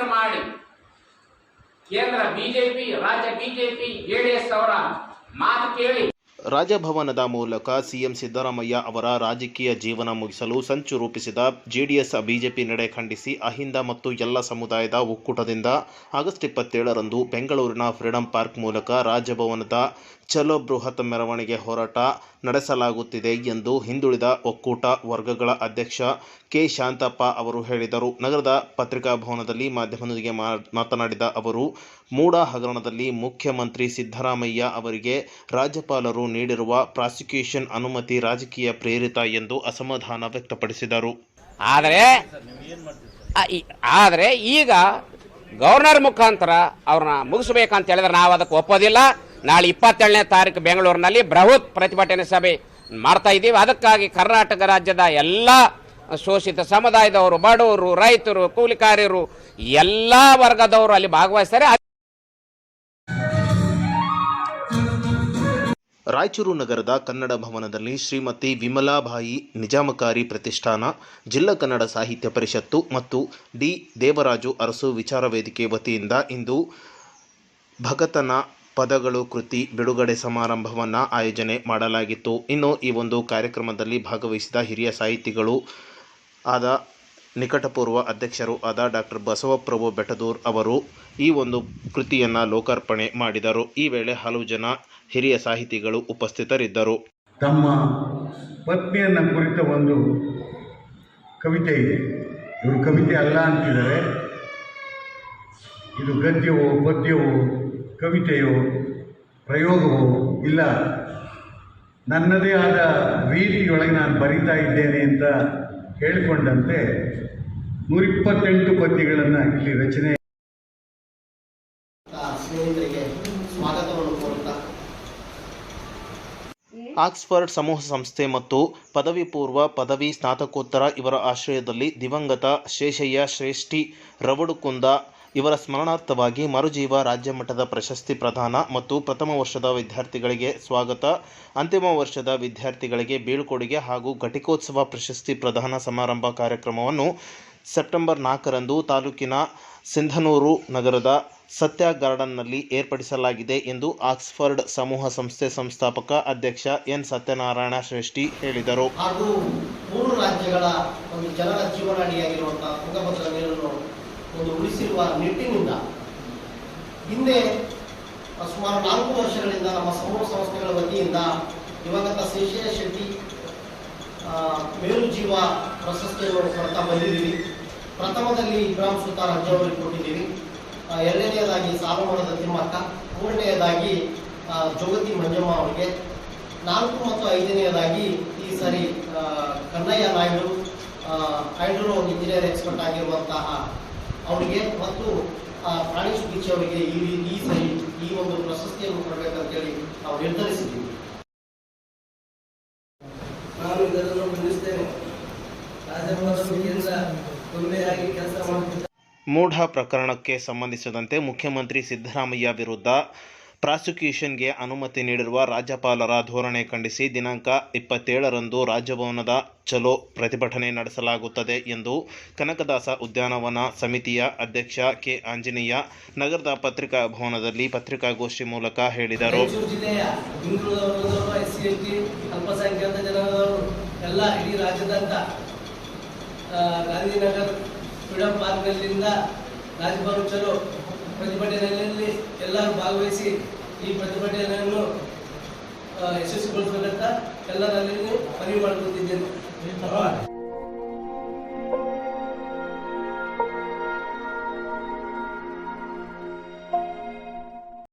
ಷಡ್ಯಂತ್ರ ಮಾಡಿ ಕೇಂದ್ರ ಬಿಜೆಪಿ, ರಾಜ್ಯ ಬಿಜೆಪಿ, ಜೆಡಿಎಸ್ ಅವರ ಮಾತು ಕೇಳಿ ರಾಜಭವನದ ಮೂಲಕ ಸಿಎಂ ಸಿದ್ದರಾಮಯ್ಯ ಅವರ ರಾಜಕೀಯ ಜೀವನ ಮುಗಿಸಲು ಸಂಚು ರೂಪಿಸಿದ ಜೆಡಿಎಸ್ ಬಿಜೆಪಿ ನಡೆ ಖಂಡಿಸಿ ಅಹಿಂದ ಮತ್ತು ಎಲ್ಲ ಸಮುದಾಯದ ಒಕ್ಕೂಟದಿಂದ ಆಗಸ್ಟ್ 27ರಂದು ಬೆಂಗಳೂರಿನ ಫ್ರೀಡಂ ಪಾರ್ಕ್ ಮೂಲಕ ರಾಜಭವನದ ಚಲೋ ಬೃಹತ್ ಮೆರವಣಿಗೆ ಹೋರಾಟ ನಡೆಸಲಾಗುತ್ತಿದೆ ಎಂದು ಹಿಂದುಳಿದ ಒಕ್ಕೂಟ ವರ್ಗಗಳ ಅಧ್ಯಕ್ಷ ಕೆ ಶಾಂತಪ್ಪ ಅವರು ಹೇಳಿದರು. ನಗರದ ಪತ್ರಿಕಾಭವನದಲ್ಲಿ ಮಾಧ್ಯಮದೊಂದಿಗೆ ಮಾತನಾಡಿದ ಅವರು, ಮೂಡ ಹಗರಣದಲ್ಲಿ ಮುಖ್ಯಮಂತ್ರಿ ಸಿದ್ದರಾಮಯ್ಯ ಅವರಿಗೆ ರಾಜ್ಯಪಾಲರು ನೀಡಿರುವ ಪ್ರಾಸಿಕ್ಯೂಷನ್ ಅನುಮತಿ ರಾಜಕೀಯ ಪ್ರೇರಿತ ಎಂದು ಅಸಮಾಧಾನ ವ್ಯಕ್ತಪಡಿಸಿದರು. ಆದರೆ ಈಗ ಗವರ್ನರ್ ಮುಖಾಂತರ ಅವ್ರನ್ನ ಮುಗಿಸಬೇಕಂತ ಹೇಳಿದ್ರೆ ನಾವು ಅದಕ್ಕೆ ಒಪ್ಪೋದಿಲ್ಲ. ನಾಳೆ 27ನೇ ತಾರೀಕು ಬೆಂಗಳೂರಿನಲ್ಲಿ ಬೃಹತ್ ಪ್ರತಿಭಟನೆ ಸಭೆ ಮಾಡ್ತಾ ಇದ್ದೀವಿ. ಅದಕ್ಕಾಗಿ ಕರ್ನಾಟಕ ರಾಜ್ಯದ ಎಲ್ಲ ಶೋಷಿತ ಸಮುದಾಯದವರು, ಬಡವರು, ರೈತರು, ಕೂಲಿಕಾರರು, ಎಲ್ಲ ವರ್ಗದವರು ಅಲ್ಲಿ ಭಾಗವಹಿಸ್ತಾರೆ. ರಾಯಚೂರು ನಗರದ ಕನ್ನಡ ಭವನದಲ್ಲಿ ಶ್ರೀಮತಿ ವಿಮಲಾಬಾಯಿ ನಿಜಾಮಕಾರಿ ಪ್ರತಿಷ್ಠಾನ, ಜಿಲ್ಲಾ ಕನ್ನಡ ಸಾಹಿತ್ಯ ಪರಿಷತ್ತು ಮತ್ತು ಡಿ ದೇವರಾಜು ಅರಸು ವಿಚಾರ ವೇದಿಕೆ ವತಿಯಿಂದ ಇಂದು ಭಗತನ ಪದಗಳು ಕೃತಿ ಬಿಡುಗಡೆ ಸಮಾರಂಭವನ್ನು ಆಯೋಜನೆ ಮಾಡಲಾಗಿತ್ತು. ಇನ್ನು ಈ ಒಂದು ಕಾರ್ಯಕ್ರಮದಲ್ಲಿ ಭಾಗವಹಿಸಿದ ಹಿರಿಯ ಸಾಹಿತಿಗಳು ಆದ ನಿಕಟಪೂರ್ವ ಅಧ್ಯಕ್ಷರು ಆದ ಡಾಕ್ಟರ್ ಬಸವಪ್ರಭು ಬೆಟದೂರ್ ಅವರು ಈ ಒಂದು ಕೃತಿಯನ್ನು ಲೋಕಾರ್ಪಣೆ ಮಾಡಿದರು. ಈ ವೇಳೆ ಹಲವು ಜನ ಹಿರಿಯ ಸಾಹಿತಿಗಳು ಉಪಸ್ಥಿತರಿದ್ದರು. ತಮ್ಮ ಪತ್ನಿಯನ್ನು ಕುರಿತ ಒಂದು ಕವಿತೆ ಇದೆ. ಇವರು ಕವಿತೆ ಅಲ್ಲ ಅಂತಿದ್ದಾರೆ. ಇದು ಗದ್ಯವೋ, ಪದ್ಯವೋ, ಕವಿತೆಯೋ, ಪ್ರಯೋಗವೋ ಇಲ್ಲ, ನನ್ನದೇ ಆದ ರೀತಿಯೊಳಗೆ ನಾನು ಬರಿತಾ ಇದ್ದೇನೆ ಅಂತ ಹೇಳಿಕೊಂಡಂತೆ 128 ಪದ್ಯಗಳನ್ನು ಇಲ್ಲಿ ರಚನೆ. ಸ್ನೇಹಿತರಿಗೆ ಸ್ವಾಗತವನ್ನು ಕೋರುತ್ತಾ ಆಕ್ಸ್ಫರ್ಡ್ ಸಮೂಹ ಸಂಸ್ಥೆ ಮತ್ತು ಪದವಿ ಪೂರ್ವ, ಪದವಿ, ಸ್ನಾತಕೋತ್ತರ ಇವರ ಆಶ್ರಯದಲ್ಲಿ ದಿವಂಗತ ಶೇಷಯ್ಯ ಶ್ರೇಷ್ಠಿ ರವಡುಕುಂದ ಇವರ ಸ್ಮರಣಾರ್ಥವಾಗಿ ಮರುಜೀವ ರಾಜ್ಯ ಮಟ್ಟದ ಪ್ರಶಸ್ತಿ ಪ್ರದಾನ ಮತ್ತು ಪ್ರಥಮ ವರ್ಷದ ವಿದ್ಯಾರ್ಥಿಗಳಿಗೆ ಸ್ವಾಗತ, ಅಂತಿಮ ವರ್ಷದ ವಿದ್ಯಾರ್ಥಿಗಳಿಗೆ ಬೀಳ್ಕೊಡುಗೆ ಹಾಗೂ ಘಟಿಕೋತ್ಸವ ಪ್ರಶಸ್ತಿ ಪ್ರದಾನ ಸಮಾರಂಭ ಕಾರ್ಯಕ್ರಮವನ್ನು ಸೆಪ್ಟೆಂಬರ್ 4ರಂದು ತಾಲೂಕಿನ ಸಿಂಧನೂರು ನಗರದ ಸತ್ಯ ಗಾರ್ಡನ್ನಲ್ಲಿ ಏರ್ಪಡಿಸಲಾಗಿದೆ ಎಂದು ಆಕ್ಸ್ಫರ್ಡ್ ಸಮೂಹ ಸಂಸ್ಥೆ ಸಂಸ್ಥಾಪಕ ಅಧ್ಯಕ್ಷ ಎನ್ ಸತ್ಯನಾರಾಯಣ ಶ್ರೇಷ್ಠಿ ಹೇಳಿದರು. ಹಾಗೂ 3 ರಾಜ್ಯಗಳ ಒಂದು ಜನರ ಜೀವನಾಡಿಯಾಗಿರುವಂತಹ ತುಂಗಭದ್ರಾ ನೀರನ್ನು ಒಂದು ಉಳಿಸಿರುವ ನಿಟ್ಟಿನಿಂದ ಹಿಂದೆ ಸುಮಾರು 4 ವರ್ಷಗಳಿಂದ ನಮ್ಮ ಸಮೂಹ ಸಂಸ್ಥೆಗಳ ವತಿಯಿಂದ ದಿವಂಗತ ಶೇಷಯ್ಯ ಶೆಟ್ಟಿ ಮೇರು ಜೀವ ಪ್ರಶಸ್ತಿಯನ್ನು ಕೊಡ್ತಾ ಬಂದಿದ್ದೀವಿ. ಪ್ರಥಮದಲ್ಲಿ ಇಬ್ರಾಹಿಂ ಸುಲ್ತಾನ್ ಅಜ್ಜ ಅವರಿಗೆ ಕೊಟ್ಟಿದ್ದೀವಿ, 2ನೇದಾಗಿ ಸಾಲುಮರದ ತಿಮ್ಮಕ್ಕ, 3ನೇದಾಗಿ ಜೋಗತಿ ಮಂಜಮ್ಮ ಅವರಿಗೆ, 4 ಮತ್ತು 5ನೇದಾಗಿ ಈ ಸರಿ Kannaiah Naidu hydro engineer expert ಆಗಿರುವಂತಹ ಅವರಿಗೆ ಮತ್ತು ಪ್ರಾಣೇಶ್ ಬೀಚ್ ಅವರಿಗೆ ಈ ಸರಿ ಈ ಒಂದು ಪ್ರಶಸ್ತಿಯನ್ನು ಕೊಡಬೇಕಂತೇಳಿ ನಾವು ನಿರ್ಧರಿಸಿದ್ದೀವಿ. ನಾನು ಇದನ್ನು ಮುಂದಿಸ್ತೇನೆ. ಮೂಢ ಪ್ರಕರಣಕ್ಕೆ ಸಂಬಂಧಿಸಿದಂತೆ ಮುಖ್ಯಮಂತ್ರಿ ಸಿದ್ದರಾಮಯ್ಯ ವಿರುದ್ಧ ಪ್ರಾಸಿಕ್ಯೂಷನ್ಗೆ ಅನುಮತಿ ನೀಡಿರುವ ರಾಜ್ಯಪಾಲರ ಧೋರಣೆ ಖಂಡಿಸಿ ದಿನಾಂಕ 27ರಂದು ರಾಜಭವನದ ಚಲೋ ಪ್ರತಿಭಟನೆ ನಡೆಸಲಾಗುತ್ತದೆ ಎಂದು ಕನಕದಾಸ ಉದ್ಯಾನವನ ಸಮಿತಿಯ ಅಧ್ಯಕ್ಷ ಕೆ ಆಂಜನೇಯ ನಗರದ ಪತ್ರಿಕಾ ಭವನದಲ್ಲಿ ಪತ್ರಿಕಾಗೋಷ್ಠಿ ಮೂಲಕ ಹೇಳಿದರು. ಗಾಂಧಿನಗರ ಫ್ರೀಡಂ ಪಾರ್ಕ್ನಲ್ಲಿಂದ ರಾಜಭವನ ಚಲೋ ಪ್ರತಿಭಟನೆಯಲ್ಲಿ ಎಲ್ಲರೂ ಭಾಗವಹಿಸಿ ಈ ಪ್ರತಿಭಟನೆಯನ್ನು ಯಶಸ್ವಿಗೊಳಿಸಬೇಕಂತ ಎಲ್ಲರಲ್ಲಿ ಮನವಿ ಮಾಡಿಕೊಳ್ತಿದ್ದೇನೆ.